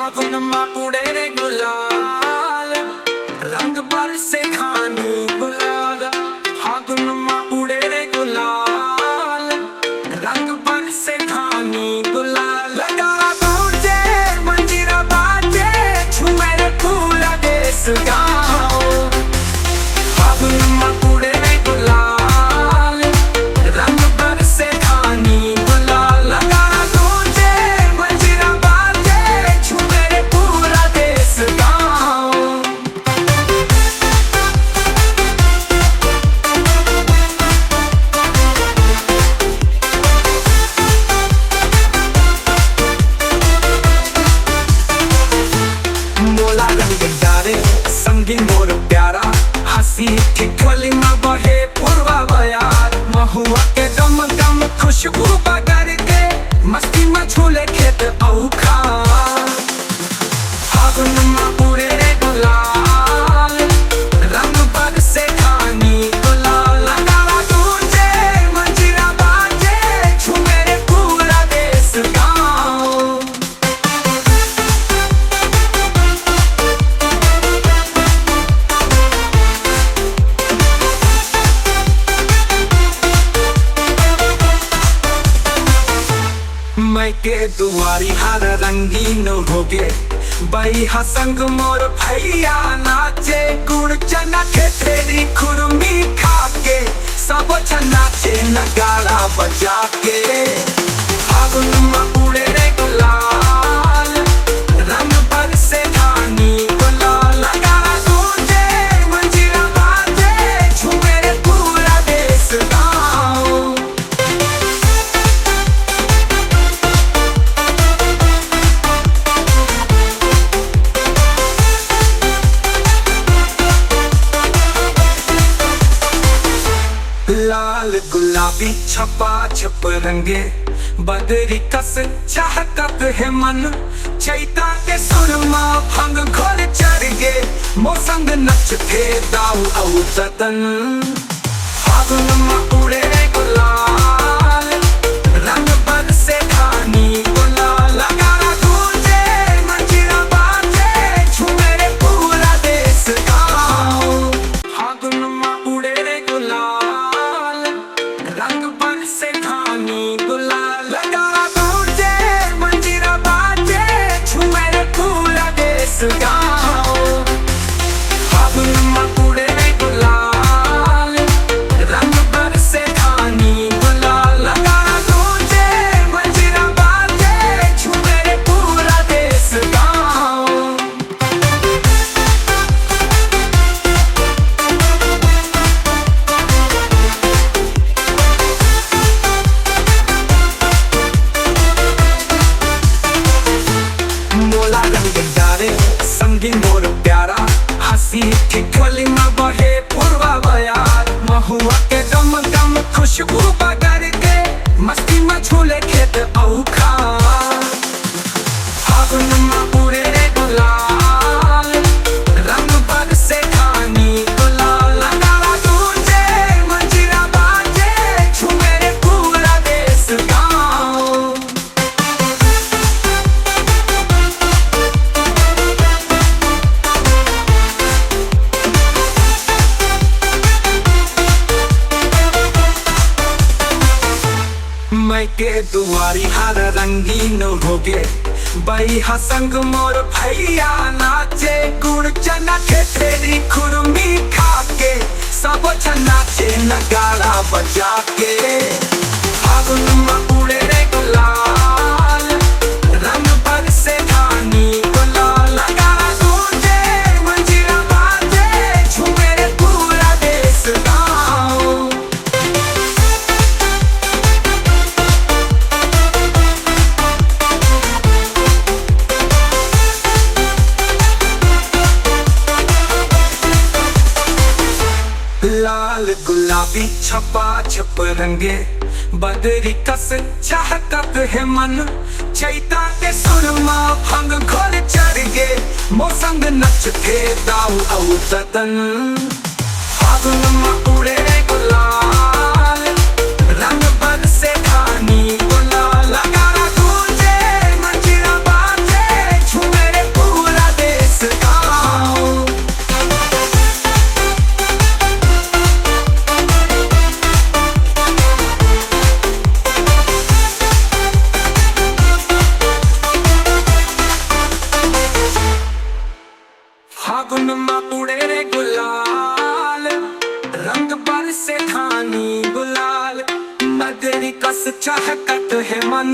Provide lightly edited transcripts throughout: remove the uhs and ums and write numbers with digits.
फागुनमा उड़े रे गुलाल, रंग बरसे खानी गुलाल। फागुनमा उड़े रे गुलाल, रंग बरसे खानी गुलाल। लगा गूंजे मंजीरा बाजे, झूमे रे पूरा देश गाँव। फागुनमा उड़े रे गुलाल, रंग बरसे खानी गुलाल। लगा गूंजे मंजीरा बाजे, झूमे रे पूरा देश गाँव। मोला रंग डारे संगी मोर प्यारा, हंसी ठिठोली में बहे पूर्वा बयार। महुआ के दम दम खुशबू बगर के, मस्ती में झूले खेत औखा। फागुनमा उड़े रे गुलाल, रंग बरसे खानी गुलाल। लगा गूंजे मंजीरा बाजे, झूमे रे पूरा देश गाँव। मैं के दुआरी हर रंगीन होगे, बैहा संग मोर भैया नाचे। गुड़ चना के तेरी खुरमी खाके, सब नाचे नगाड़ा बजा के। फागुनमा उड़े रे गुलाल, रंग बरसे खानी गुलाल। लगा गूंजे मंजीरा बाजे, झूमे रे पूरा देश गाँव। लाल गुलाबी छपा छप रंगे, बदरी कस चाहत है मन। चैता के सुरमा भंग घोर चढ़ गे, मोसंग नचते दाऊ औ ततन। फागुनमा उड़े रे गुलाल, रंग बरसे खानी गुलाल। लगा गूंजे मंजीरा बाजे, झूमे रे पूरा देश गाँव। फागुनमा उड़े रे गुलाल, रंग बरसे खानी गुलाल। लगा गूंजे मंजीरा बाजे, झूमे रे पूरा देश गाँव। फागुनमा उड़े रे गुलाल, रंग बरसे खानी गुलाल। लगा गूंजे मंजीरा बाजे, झूमे रे पूरा देश गाँव। मोला रंग डारे संगी मोर प्यारा, हंसी ठिठोली में बहे पूर्वा बयार। महुआ के दम दम खुशबू बगर के, मस्ती में झूले खेत औखा। फागुनमा उड़े रे गुलाल, रंग बरसे खानी गुलाल। लगा गूंजे मंजीरा बाजे, झूमे रे पूरा देश गाँव। मैं के दुआरी हर रंगीन होगे, बैहा संग मोर भैया नाचे। गुड़ चना के तेरी खुरमी खाके, सब नाचे नगाड़ा बजा के। फागुनमा उड़े रे गुलाल, रंग बरसे खानी गुलाल। लगा गूंजे मंजीरा बाजे, झूमे रे पूरा देश गाँव। लाल गुलाबी छपा छप रंगे, बदरी कस चाहत है मन। चैता के सुरमा भंग घोर चढ़ गे, मोसंग नचते दाऊ औ ततन। फागुनमा उड़े रे गुलाल, रंग बरसे खानी गुलाल। लगा गूंजे मंजीरा बाजे, झूमे रे सुरमा उड़े रे गुलाल, रंग बरसे धानी गुलाल। बदरी कस चाहत है मन,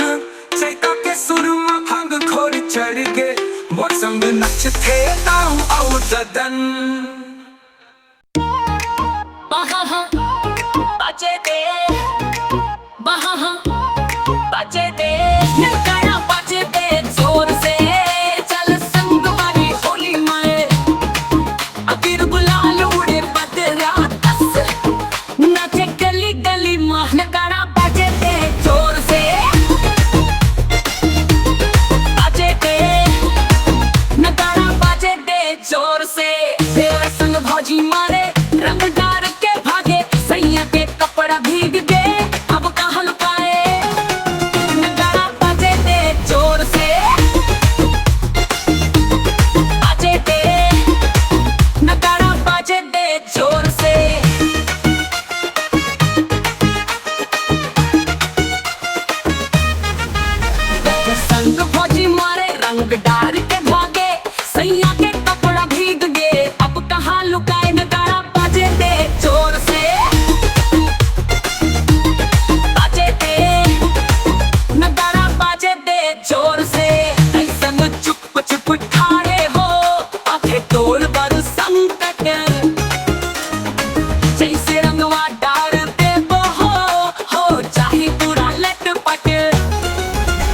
चैता के सुरमा भंग घोर चढ़ गे। मोर संग नच थे ताऊ औ ददन। बहा बजे दे, बहा बजे दे, नगाड़ा बजे दे जोर से। चल संग वाली होली में, अबीर गुलाल उड़े बदरा दस। नाचे गली गली में, नगाड़ा बजे दे जोर से। बजे दे, नगाड़ा बजे दे जोर से। तेरा संग भौजी मारे रंग डार के भागे, सैया के कपड़ा भीग गए अब कहाँ लुकाए। नगाड़ा बजे दे जोर से, बजे दे, नगाड़ा बजे दे जोर से। संग भौजी मारे रंग डार के भागे, सैया के कपड़ा भीग गए अब कहाँ लुकाए। नगाड़ा बजे दे जोर से, बजे दे, नगाड़ा बजे दे जोर से। संग चुप चुप ठाड़े हो, आंखें तोड़ बर संकट। जैसे रंगवा डार दे हो चाहे पूरा लटपट।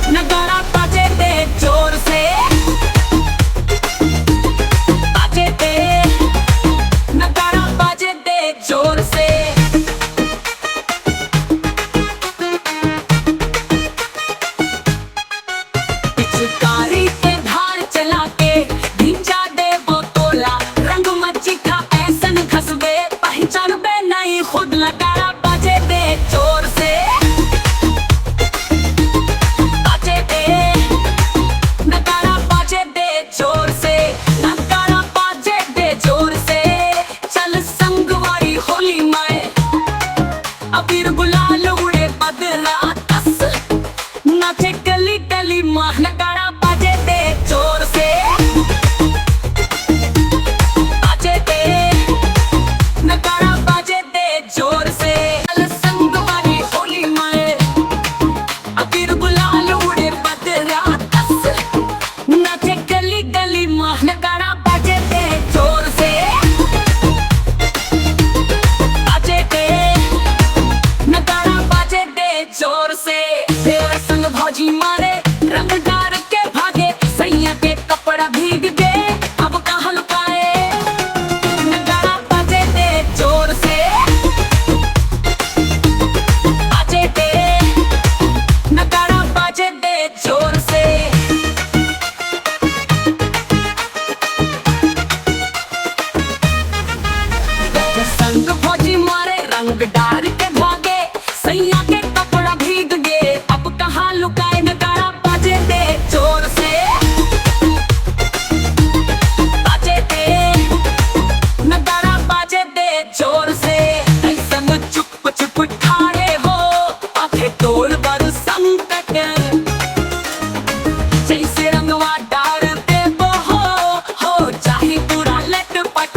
नगाड़ा बजे दे जोर से, बजे दे, नगाड़ा बजे दे जोर से। पिचकारी के धार चला के, भिंजा दे वो तोला। रंग मच्छी खा ऐसन घसबे, पहचान बे नहीं खुद। नगाड़ा बजे दे जोर से, बजे दे, नगाड़ा बजे दे जोर से। नगाड़ा बजे दे जोर से। चल संग वाली होली में, अबीर गुलाल उड़े बदरा दस। नाचे गली गली में, नगाड़ा बजे दे जोर से। बजे दे, नगाड़ा बजे दे जोर से। चल संग वाली होली में, अबीर गुलाल उड़े बदरा दस। नाचे गली गली में, नगाड़ा बजे दे जोर से। बजे दे, नगाड़ा बजे दे जोर से। तेरा संग भौजी मारे रंग डार के भागे, सैया के कपड़ा भीग गए अब कहाँ लुकाए। नगाड़ा बजे दे जोर से, बजे दे, नगाड़ा बजे दे जोर से। संग भौजी मारे रंग डार के भागे, सैया के कपड़ा भीग गए अब कहाँ लुकाए। नगाड़ा बजे दे जोर से, बजे दे, नगाड़ा बजे दे जोर से। संग चुप चुप ठाड़े हो, आंखें तोड़ बर संकट। जैसे रंगवा डार दे हो चाहे पूरा लटपट।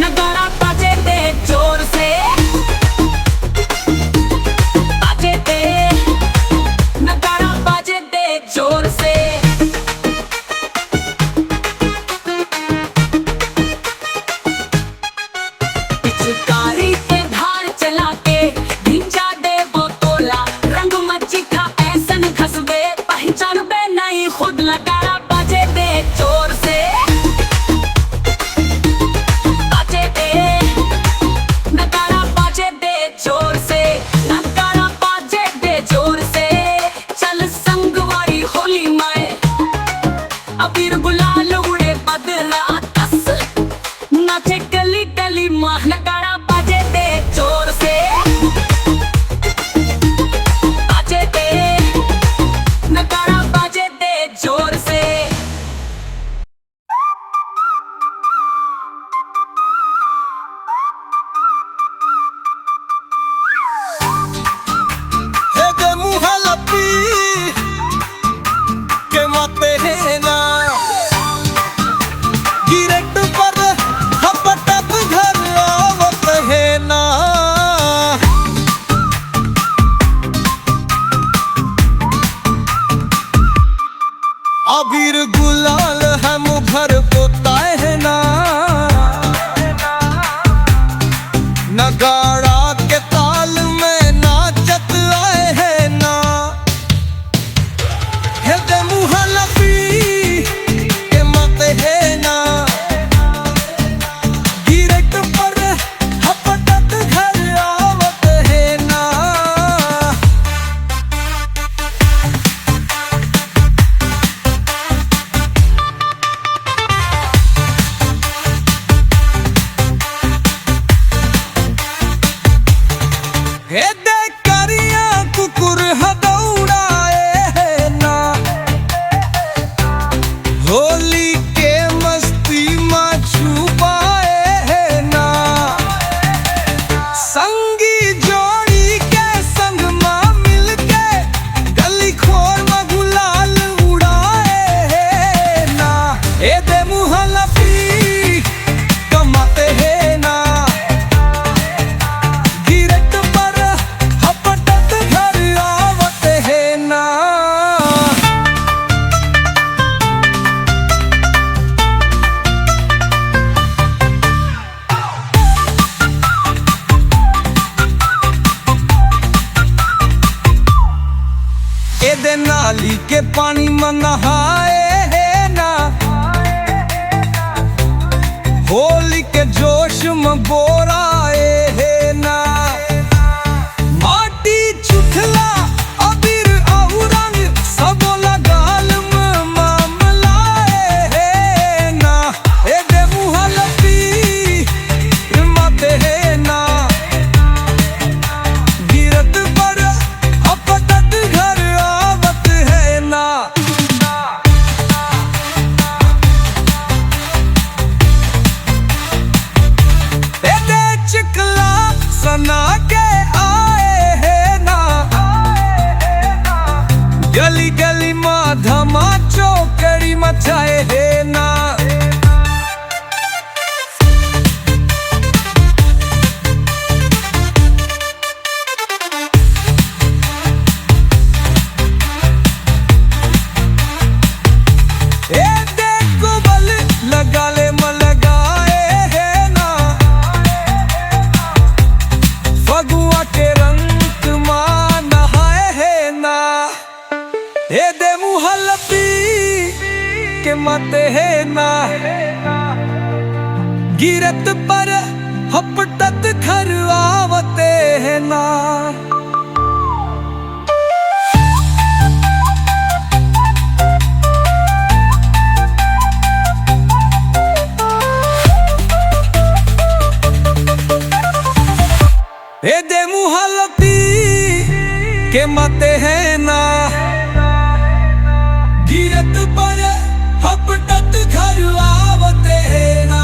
नगाड़ा बजे दे जोर से, बजे दे, नगाड़ा बजे दे जोर से। पिचकारी के धार चला के, भिंजा दे वो तोला। रंग मच्छी खा ऐसन घसबे, पहचान बे नहीं खुद। नगाड़ा बजे दे जोर से, बजे दे, नगाड़ा बजे दे जोर से। नगाड़ा बजे दे जोर से। चल संग वाली होली में, अबीर गुलाल उड़े बदरा दस। नाचे गली गली में, नगाड़ा बजे दे जोर से। बजे दे, नगाड़ा बजे दे जोर से। Ede muhalapi que mate na अबीर गुलाल है मुखर पोताए है ना, नगाड़ा के ताल में नाचत आए है ना। हेदे मुहलपी के मत है ना, गिरट पर हपटत घर आवत है ना। हेदे करिया कुकुर हदौड़ाए है ना, होली के मस्ती में छुपाए है ना। संगी जोड़ी के संग में मिलके गली खोर में गुलाल उड़ाए है ना। हेदे मुहलपी कमाते है ना, गिरट पर हपटत घर आवत है ना। एदे नाली के पानी में नहाए है ना, होली के जोश में बोराए है ना। माटी चुठला अबीर आउ रंग सब लगाल में मामलाए है ना। एदे मुहलपी मत है ना, गिरत पर अपटत घर आवत है ना। एदे चिकला सना के आए है ना, गली गली में धमाचो कड़ी मचाए है ना। एदे कुबल लगाले में लगाए है ना, फगुआ के रंग में नहाए है ना। एदे मुहलपी के मत है ना, गिरत पर हपटत घर आवते है ना। एदे मुहलपी के मत है ना, गिरत पर हपटत घर आवते है ना।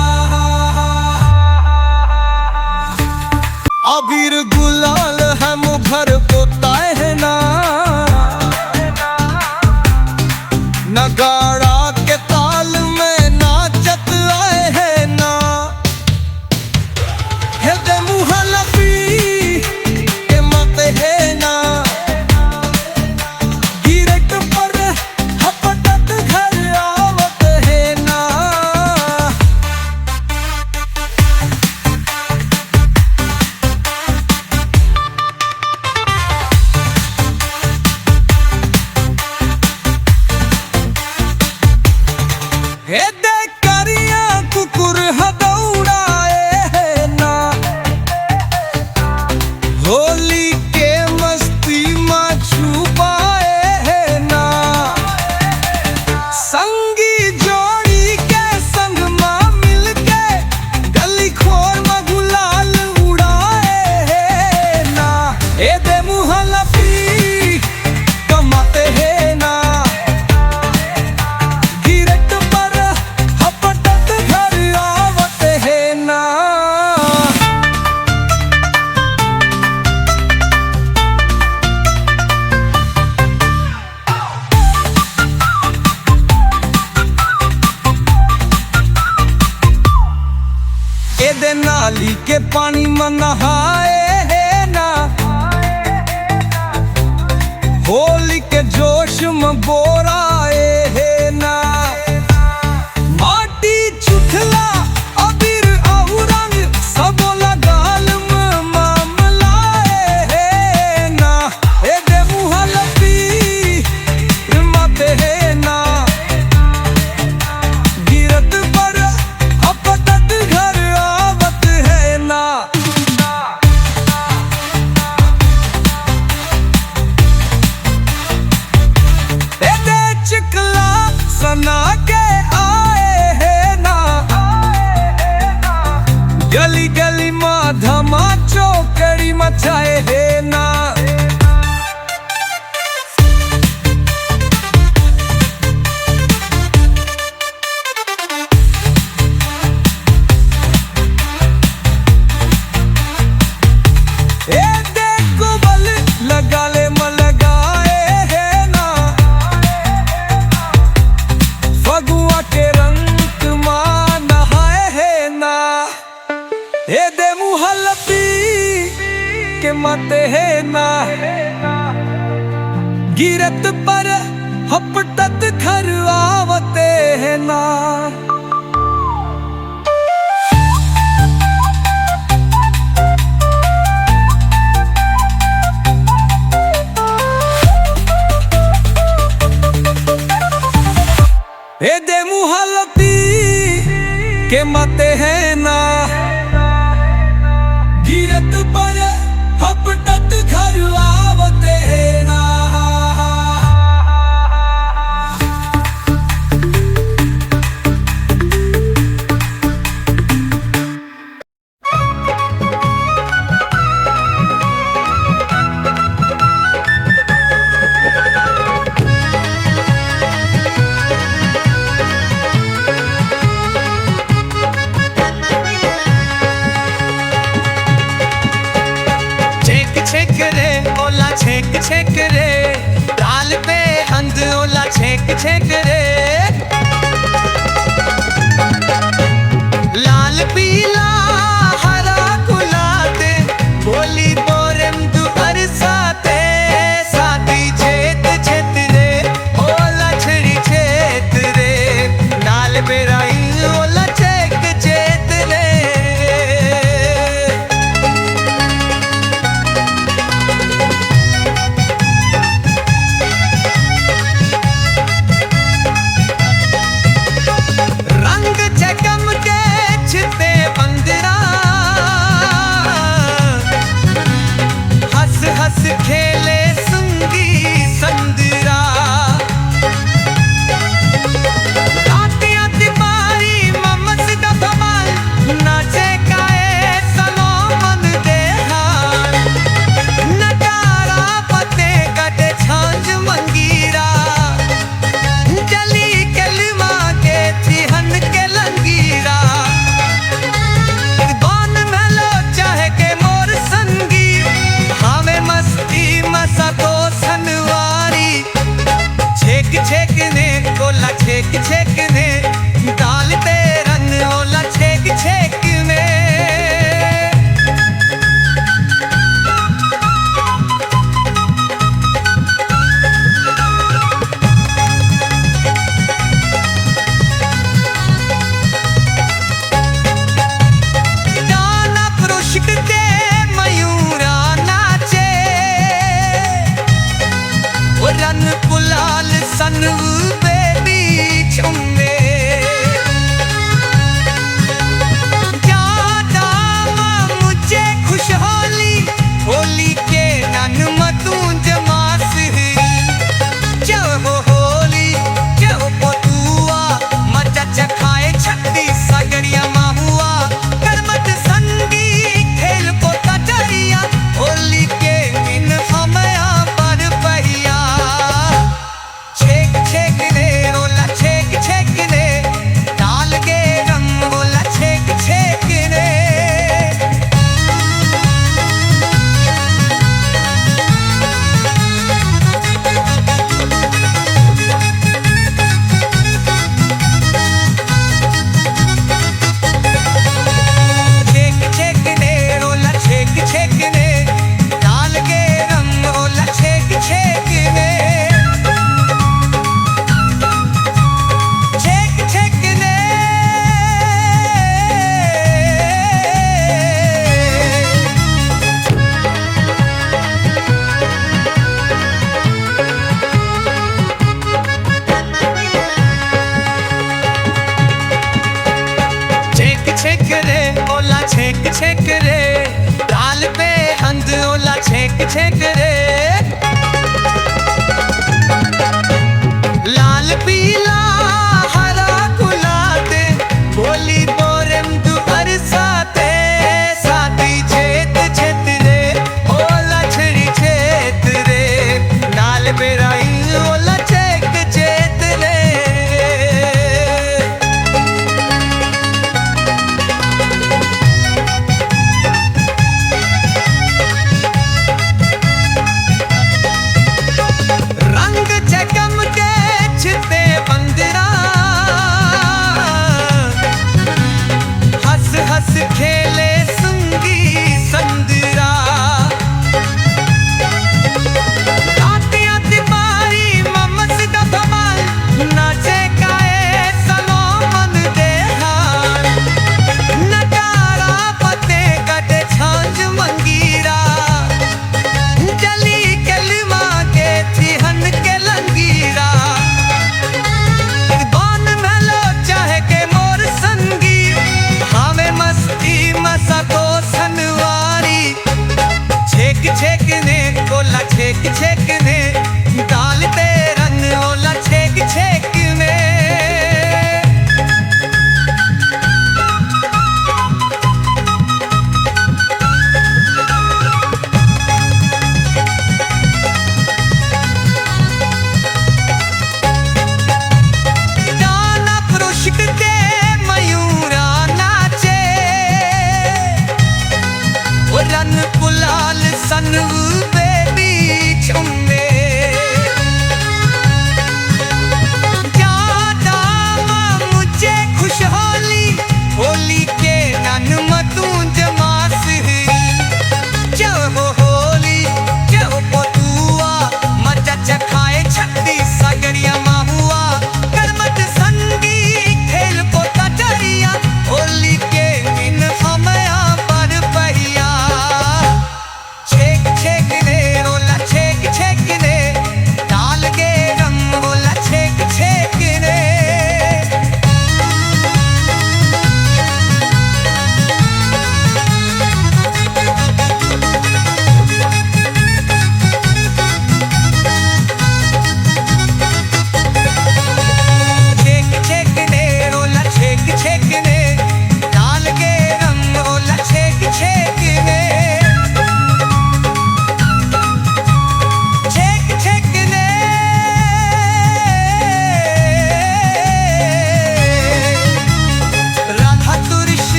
अबीर गुलाल है मुखर पोताए है ना, नगाड़ा के ताल में नाचत आए है ना। हेदे मुहलपी के मत है ना, गिरट पर हपटत घर आवत है ना। हेदे करिया कुकुर हदौड़ाए है ना, होली के मस्ती में छुपाए है ना। संगी जोड़ी के संग में मिलके गली खोर में गुलाल उड़ाए है ना। एदे मुहलपी कमाते है ना, गिरट पर हपटत घर आवत है ना। एदे नाली के पानी में नहाए है ना, होली के जोश में बोराए है ना। मचाए है ना। ए देखो बल लगा ले लगाए है ना, फगुआ के रंग मां नहाए है ना। ए दे मुहल्लती के मते है ना, गिरत पर हपटत घर आवते है ना। ए दे मुहल्लती के मते है ना, गिरत पर हपटत घर आवते है ना। छेक रे ओला छेक छेक रे, डाल पे हंद ओला छेक छेक रे। लाल पीला हरा गुलाब बोली बोरम दु बरसाते, साथी छेत छेत रे ओला छड़ी छेत रे। डाल पे राई ओला छेक छेत रे। खेले सुंगी संदरा, आती आती बारी ममस दा भवाल, नाचे काए सलो मन दे हाल। नटारा पते कटे छांज मंगीरा, जली कलमा के थिहन के लंगीरा। बान मेलो चाहे के मोर संगी, हमें मस्ती मसा तो सनवारी। छेक छेक ने ओला छेक छेक ने, डालते रंग ओला छेक छेक ने। दाना पुरुष के मयूरा नाचे, रन पुलाल सन बेबी चुम्मे। ज्यादा मुझे खुश होली के नन मतू जमास ही। जब होली जब पतुआ मचा चखाए छत्ती सगरिया माहुआ, करमत संगी खेल को तजरिया। होली के दिन हमया पर पहिया, छेक छेक ने ओला छेक छेक ने, डाल के रंग ओला छेक छेक ने। छेक छेक ने ओला छेक छेक ने, डाल के रंग ओला छेक छेक ने। छेक छेक ने छेक छेक रे ओला छेक छेक रे, डाल पे हंद ओला छेक छेक रे। लाल पीला हरा गुलाब बोली बोरम दु बरसाते, साथी छेत छेत रे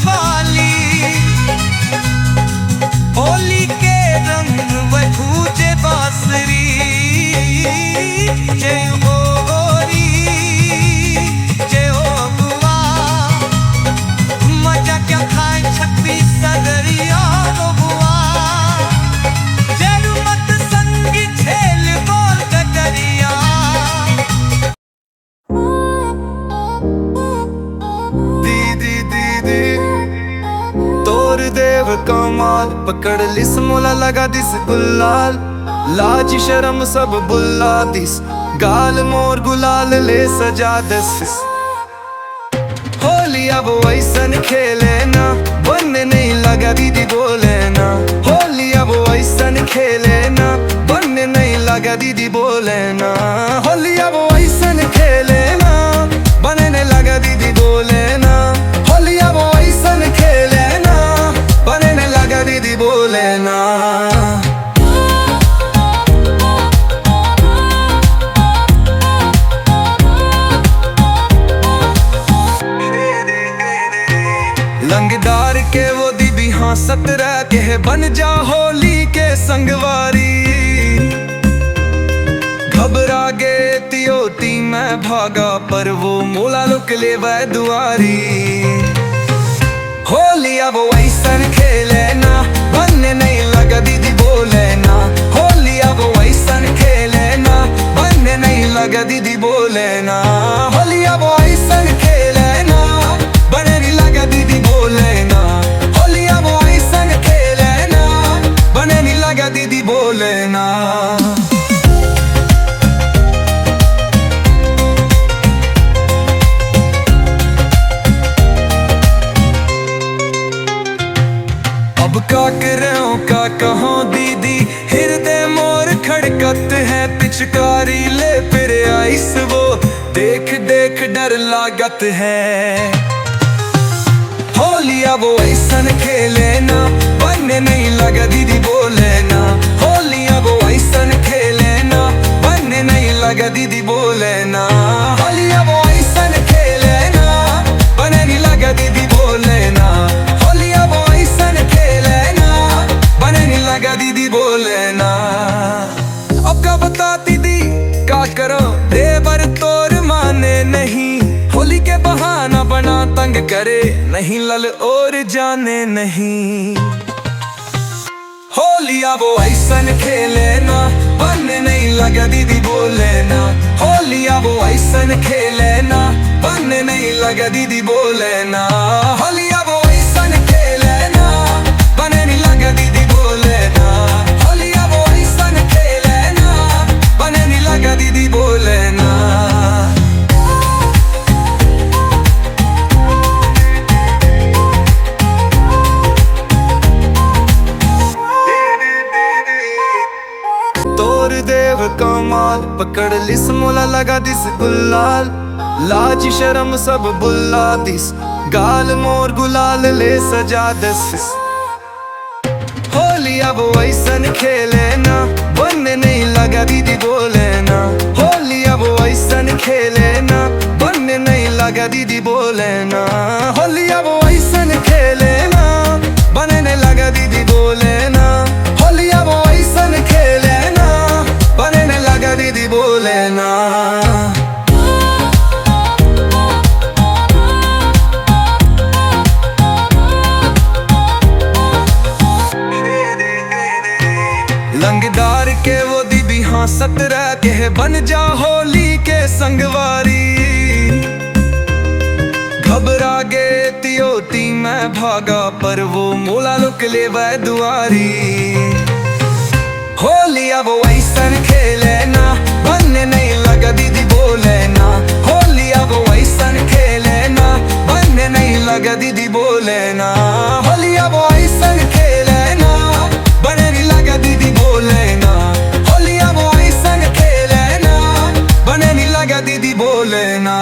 वाली। होली के रंग में गूंजे बांसुरी, जय हो गोरी जय हो बुआ। मजा क्या खाए छब्बीस सदरिया रो बुआ। जरूरत संगी झेल बोल कटरिया। दीदी दीदी तोर देव कमाल, पकड़ लिस मोला लगा दिस गुलाल। लाज शर्म सब बुला दिस, गाल मोर गुलाल ले सजा दस। होली अब वैसन खेले ना, बनने नहीं लगा दीदी बोले ना। होली अब वैसन खेले ना, बनने नहीं लगा दीदी बोले ना। होली अब वैसन खेले ना, बनने लगा दीदी बोले ना। होली अब वैसन खेले ना, बनने लगा दीदी बोले ना। लंगदार के वो दीदी हाँ 17 के है, बन जा होली के संगवारी। घबरा गे तियोती मैं भागा, पर वो मोला लुक ले वह दुआरी। होली अब वैसन खेले ना, बनने नहीं लगा दीदी बोले ना। होली अब वैसन खेले ना, बनने नहीं लगा दीदी बोले ना। होली अब वैसन खेले ना, बनने नहीं लगा दीदी बोले ना। होली अब वैसन खेले ना, बनने नहीं लगा दीदी बोले ना। अब का करो का कहो दीदी, हृदय मोर खड़कत है। पिचकारी ले फिर आइस वो, देख देख डर लागत है। होली अब वैसन खेले ना, बनने नहीं लगा दीदी बोले ना। होली अब वैसन खेले ना, बनने नहीं लगा दीदी बोले ना। होली अब वैसन खेले ना, बनने नहीं लगा दीदी बोले ना। होली अब वैसन खेले ना, बनने नहीं लगा दीदी बोले ना। अब का बता दीदी का करो, देवर तोर माने नहीं। होली के बहाना बना तंग करे, नहीं लल और जाने नहीं। होली अब वैसन खेले ना, बनने नहीं लगा दीदी बोले ना। होली अब वैसन खेले ना, बनने नहीं लगा दीदी बोले ना। होली अब वैसन खेले ना, बनने नहीं लगा दीदी बोले ना। होली अब वैसन खेले ना, बनने नहीं लगा दीदी बोले ना। तोर देव कमाल, पकड़ लिस मोला लगा दिस गुलाल। लाज शर्म सब बुला दिस, गाल मोर गुलाल ले सजा दस। होली अब वैसन खेले ना, बनने नहीं लगा दीदी बोले ना। होली अब वैसन खेले ना, बनने नहीं लगा दीदी बोले ना। होली अब वैसन खेले ना, बनने लगा दीदी बोले ना। होली अब वैसन खेले ना, बनने लगा दीदी बोले ना। लंगदार के वो दीदी हाँ 17 के है, बन जा होली के संगवारी। घबरा गे तियोती मैं भागा, पर वो मोला लुक ले वह दुआरी। होली अब वैसन खेले ना, बनने नहीं लगा दीदी बोले ना। होली अब वैसन खेले ना, बनने नहीं लगा दीदी बोले ना। होली अब वैसन खेले ना, बनने नहीं लगा दीदी बोले ना। होली अब वैसन खेले ना, बनने नहीं लगा दीदी बोले ना।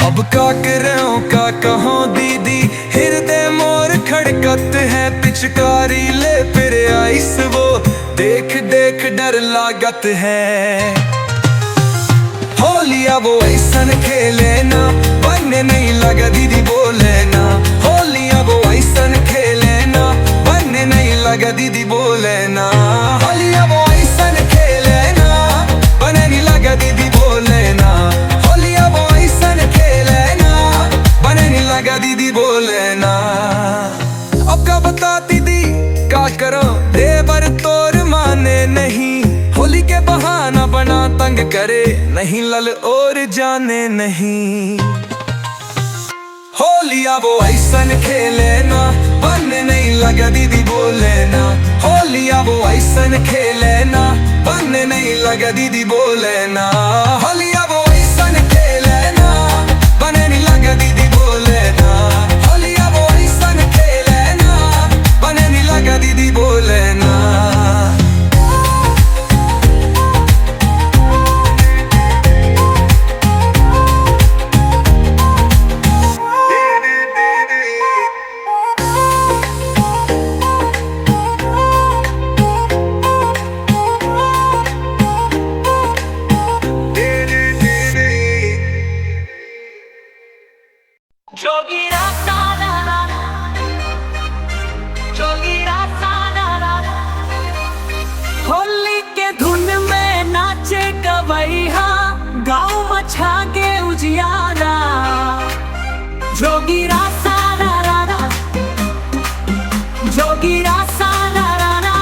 अब का करो का कहो दीदी, हृदय मोर खड़कत है। पिचकारी ले फिर आइस वो देख देख डर लागत है। होलिया वो ऐसन खेले ना बनने नहीं लगा दीदी बोले ना। होलिया वो ऐसन खेले ना बनने नहीं लगा दीदी बोले ना। होलिया वो ऐसन खेले ना बनने नहीं लगा दीदी बोले ना। होलिया वो ऐसन खेले ना बनने नहीं लगा दीदी बोले ना। अब क्या बता दीदी क्या करो देवर तोर माने नहीं। होली के बहाना बना तंग करे नहीं लल और जाने नहीं। होलिया वो ऐसन खेले ना बनने नहीं लगा दीदी बोले ना। होलिया वो ऐसन खेले ना बनने नहीं लगा दीदी बोले ना। होलिया वो ऐसन खेले ना बनने नहीं लगा दीदी बोले ना। होलिया वो ऐसन खेले ना बनने नहीं लगा दीदी बोले ना। जोगीरा साना राना, जोगीरा साना राना। होली के धुन में नाचे गवैया गाँव मचा के उजियारा। जोगीरा साना राना, जोगीरा साना राना।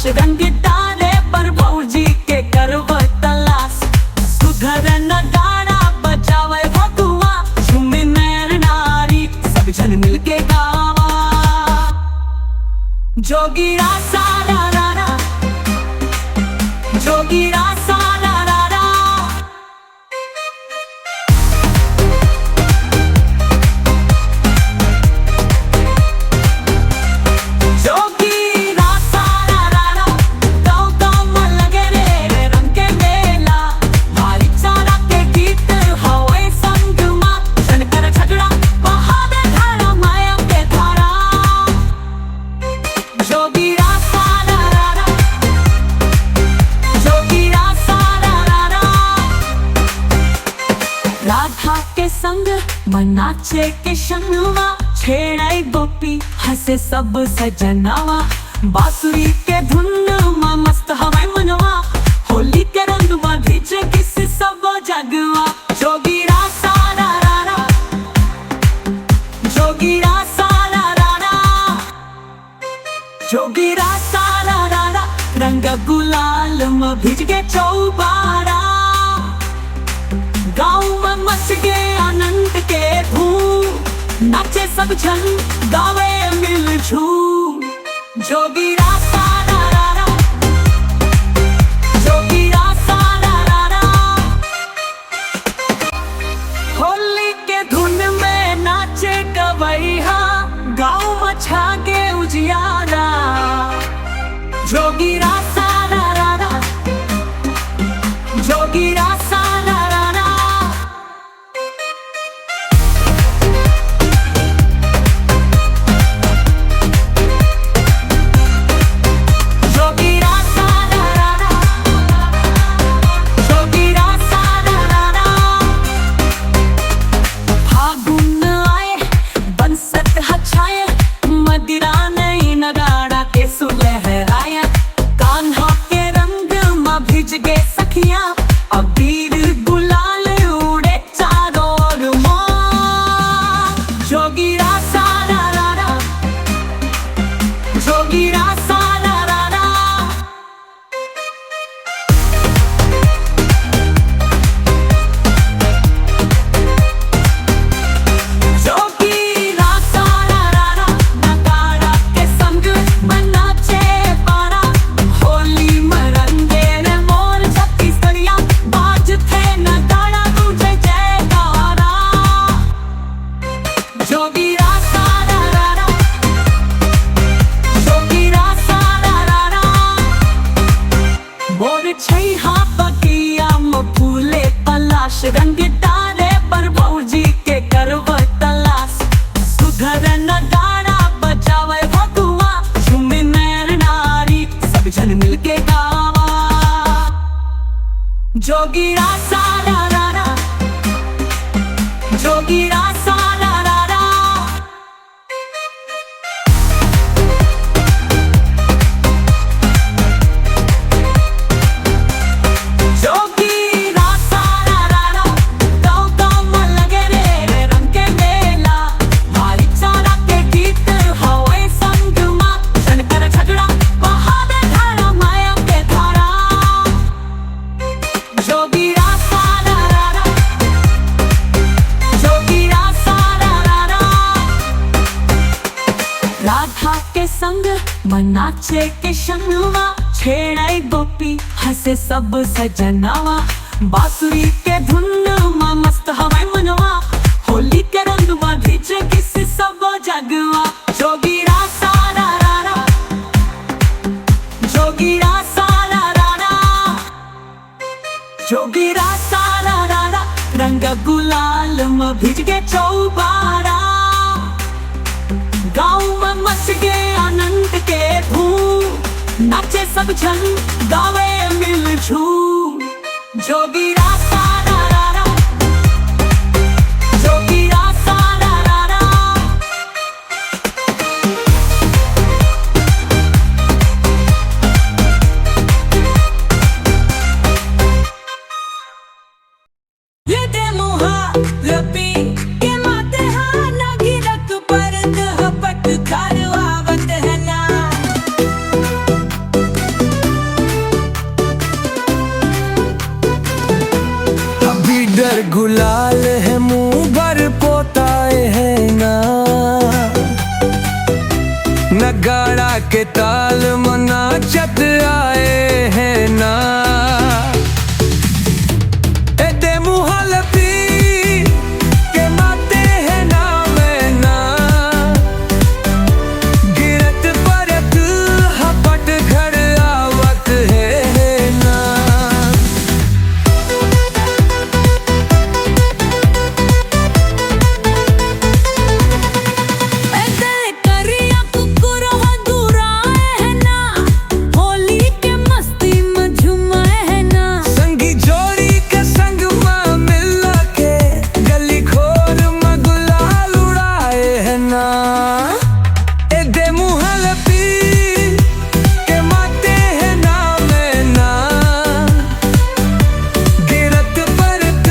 रंग डाले पर भौजी के करव तलाश। सुधर न गाना बजावे भगुआ झूमे नैर नारी सब जन मिल के गावा। जोगीरा सारा रारा, जोगीरा सारा रारा। राधा के संग मनाचे के शनुआ छेड़ाई गोपी हंसे सब सजनावा। बांसुरी के धुन में मस्त हवाई मनवा होली के रंग में भीजे किस सब जगवा। जोगीरा सारा रारा, जोगीरा सारा रारा, जोगीरा सारा रारा। रंग गुलाल में भीज के चौबारा। गाँव में मच गए आनंद के धूम नाचे सब जन गावे मिल झूम। जोगीरा सारा रारा, जोगीरा सारा रारा। होली के धुन में नाचे गवैया गाँव मचा के उजियारा। जोगीरा सारा रारा, जोगीरा सारा रारा। रंग डाले पर भौजी के करव तलाश सुधर न गाना बजावे भगवा झूमे नैर नारी सब जन मिलके गावा जोगीरा सारा रारा जोगीरा सारा रारा जोगीरा सारा रारा गाँव गाँव में लगे रे रंग के मेला भाईचारा के गीत हवे संग माँ जन कर झगड़ा बहावे धारा माया के धारा जोगीरा सारा रारा जोगीरा सारा रारा राधा के संग मनाचे के शनुआ छेड़ाई गोपी हंसे सब सजनावा बांसुरी के धुन में मस्त हवे मनवा होली के रंग में भीजे किसी सब जगवा जोगीरा सारा रारा जोगीरा सारा रारा जोगीरा सारा रारा रंग गुलाल में भीज के चौबारा गाँव में मच गए आनंद के धूम नाचे सब जन गावे मिल झूम जोगीरा सारा रारा जोगीरा सारा रारा ये दे मुहा लपी के माते हाँ नगी रख परद हपट कारवावत है ना अभी डर गुलाल है मुंह भर पोताए है ना नगाड़ा के ताल मना चत आए है ना ए दे मुहलपी के माते है ना मैं ना गिरत परत हपट घर आवत है ना ऐसे करिया कुकुर हदुराए है ना होली के मस्ती में झुमाए है ना संगी जोड़ी के संग में मिल के गली खोर में गुलाल उड़ाए है ना ए दे मुहलपी के माते है ना मैं ना गिरत परत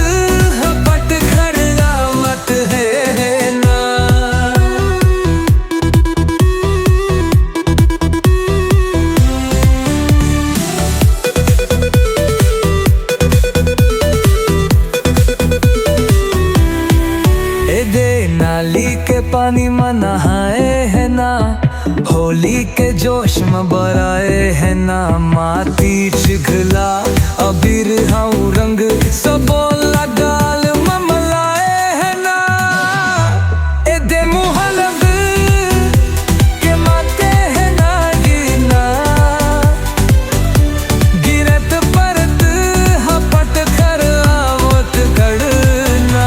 हपट घर आवत है ना ए दे नाली के पानी में नहाए है ना होली के जोश में बराए है ना माटी चिघला अबीर हाउ रंग सबो लगाल में मलाए है ना ए दे मुहलब के माते है ना गिना गिरत परत हपट कर आवत करना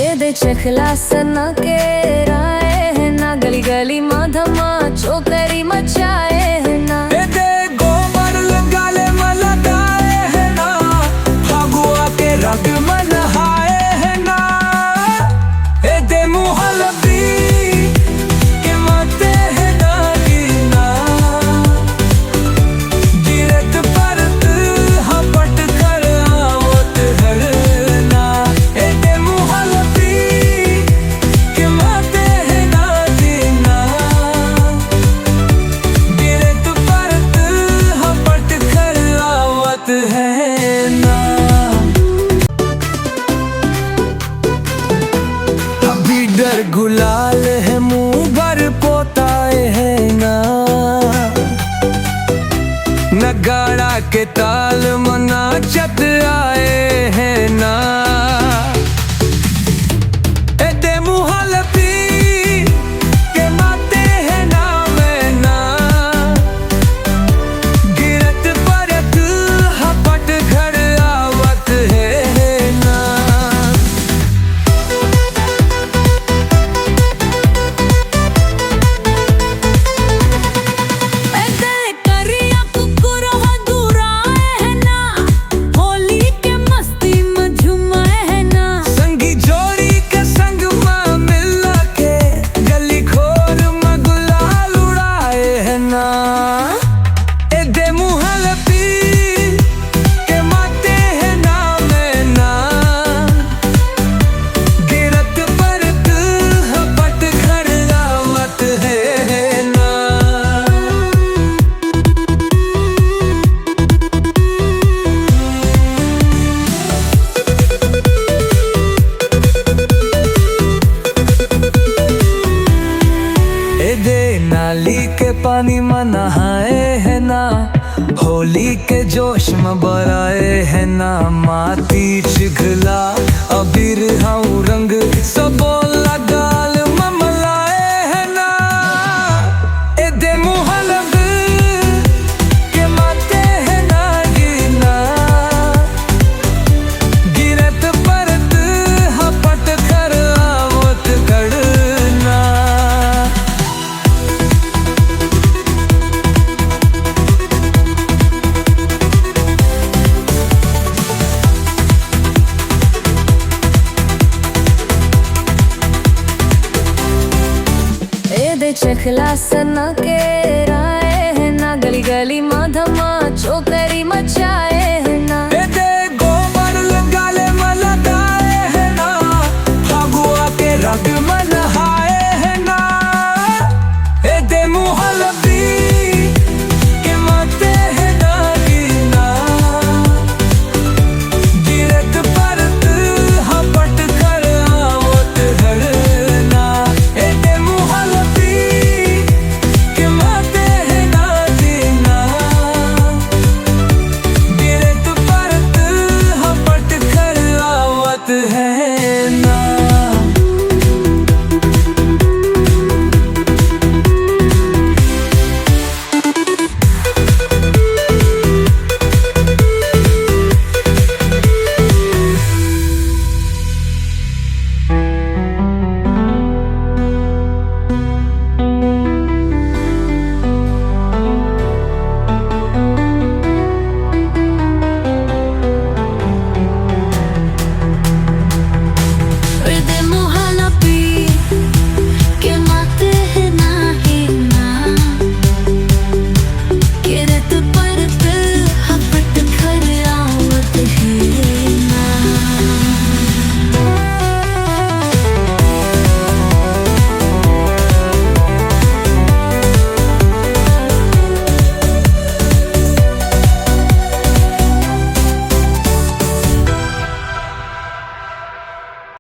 ए दे चखला सना के राए है ना गली गली मधमा चोकरी मचाए है ना ए दे गोबर लगाले में लगाए है ना फगुआ के रंग में नहाए है ना ए दे मुहलबी के माते है ना गिना गिरत परत हपट कर आवत हरना ए दे मुहलबी के माते है ना गिना ए दे नाली के पानी में नहाए है ना, होली के जोश में बराए है ना। माटी चिघला अबीर हाउ रंग सबो लगाल में मलाए है ना। ए दे मुँह लग के माते है ना गिरना, गिरत परत हपट कर आवत गड़ना। चखला सना के राय है ना, गली गली माधमा चोकरी मचाए